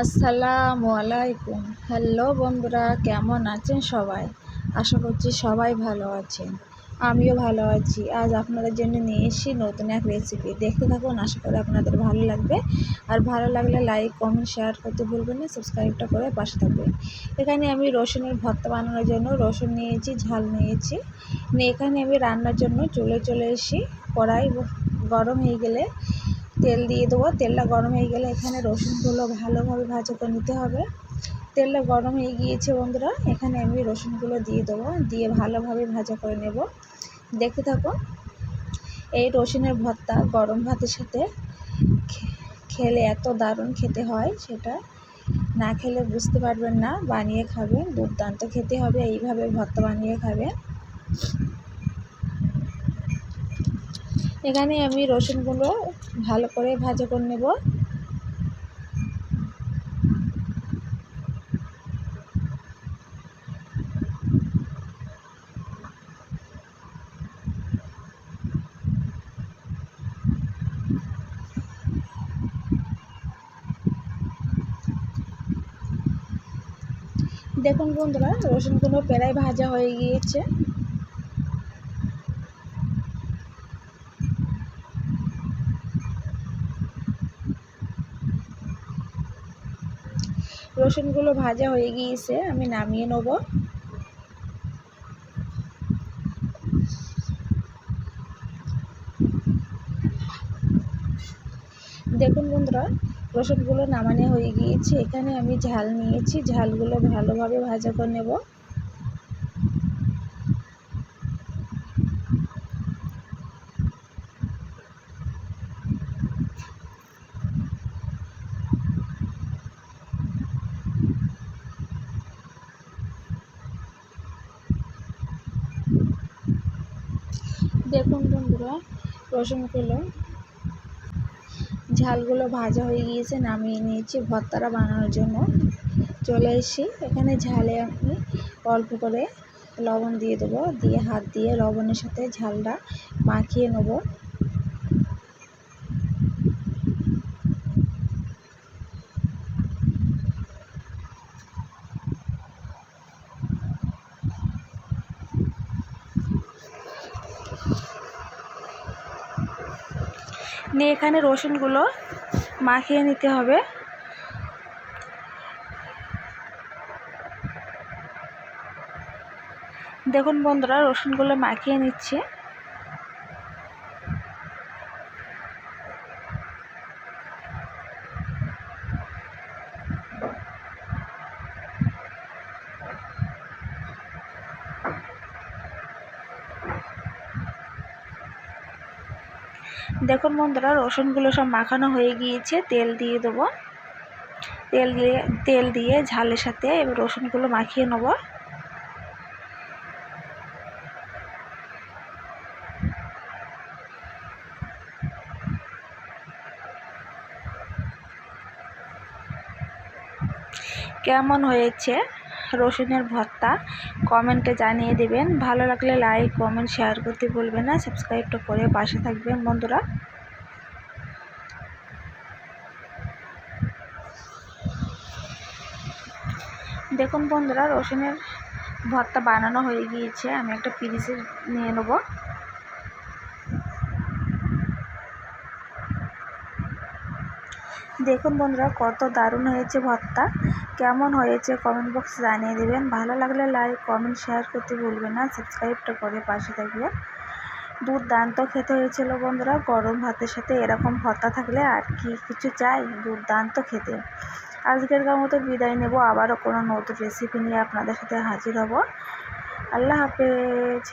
আসসালামু আলাইকুম। হ্যালো বন্ধুরা, কেমন আছেন সবাই? আশা করছি সবাই ভালো আছেন। আমিও ভালো আছি। আজ আপনাদের জন্য নিয়ে এসেছি নতুন এক রেসিপি। দেখতে থাকুন, আশা করি আপনাদের ভালো লাগবে। আর ভালো লাগলে লাইক, কমেন্ট, শেয়ার করতে ভুলবেন না, সাবস্ক্রাইবটা করে পাশে থাকবেন। এখানে আমি রসুনের ভর্তা বানানোর জন্য রসুন নিয়েছি, ঝাল নিয়েছি। এখানে আমি রান্নার জন্য চলে এসেছি। কড়াই গরম হয়ে গেলে তেল দিয়ে দেবো। তেলটা গরম হয়ে গেলে এখানে রসুনগুলো ভালোভাবে ভাজা করে নিতে হবে। তেলটা গরম হয়ে গিয়েছে বন্ধুরা, এখানে আমি রসুনগুলো দিয়ে দেবো, দিয়ে ভালোভাবে ভাজা করে নেব। দেখতে থাকুন। এই রসুনের ভর্তা গরম ভাতের সাথে খেলে এত দারুণ খেতে হয়, সেটা না খেলে বুঝতে পারবেন না। বানিয়ে খাবেন, দুর্দান্ত খেতে হবে। এইভাবে ভর্তা বানিয়ে খাবেন। এখানে আমি রসুনগুলো ভালো করে ভাজা করে নেব। দেখুন বন্ধুরা, রসুনগুলো প্রায় ভাজা হয়ে গিয়েছে। রসুনগুলো ভাজা হয়ে গিয়েছে, আমি নামিয়ে নেব। দেখুন বন্ধুরা, রসুনগুলো নামানো হয়ে গিয়েছে। এখানে আমি ঝাল নিয়েছি, ঝালগুলো ভালোভাবে ভাজা করে নেব। দেখুন বন্ধুরা, রসুনগুলো ঝালগুলো ভাজা হয়ে গিয়েছে, নামিয়ে নিয়েছি। ভর্তাটা বানানোর জন্য চলে এসেছি। এখানে ঝালে আমি অল্প করে লবণ দিয়ে দেবো, দিয়ে হাত দিয়ে লবণের সাথে ঝালটা মাখিয়ে নেব। নিয়ে এখানে রসুনগুলো মাখিয়ে নিতে হবে। দেখুন বন্ধুরা, রসুনগুলো মাখিয়ে নিচ্ছে। দেখুন বন্ধুরা, রসুনগুলো সব মাখানো হয়ে গিয়েছে। তেল দিয়ে দেবো। তেল দিয়ে ঝালের সাথে এবার রসুনগুলো মাখিয়ে নেব। কেমন হয়েছে রসুনের ভর্তা কমেন্টে জানিয়ে দেবেন। ভালো লাগলে লাইক, কমেন্ট, শেয়ার করতে ভুলবেন না, সাবস্ক্রাইবটা করে পাশে থাকবেন বন্ধুরা। দেখুন বন্ধুরা, রসুনের ভর্তা বানানো হয়ে গিয়েছে। আমি একটা পিরিচে নিয়ে নেব। দেখুন বন্ধুরা, কত দারুণ হয়েছে ভর্তা। কেমন হয়েছে কমেন্ট বক্সে জানিয়ে দেবেন। ভালো লাগলে লাইক, কমেন্ট, শেয়ার করতে ভুলবেন না, সাবস্ক্রাইবটা করে পাশে থাকবেন। দুর্দান্ত খেতে হয়েছিল বন্ধুরা। গরম ভাতের সাথে এরকম ভর্তা থাকলে আর কি কিছু চাই, দুর্দান্ত খেতে। আজকের মতো বিদায় নেব। আবারও কোনো নতুন রেসিপি নিয়ে আপনাদের সাথে হাজির হব। আল্লাহ হাফেজ।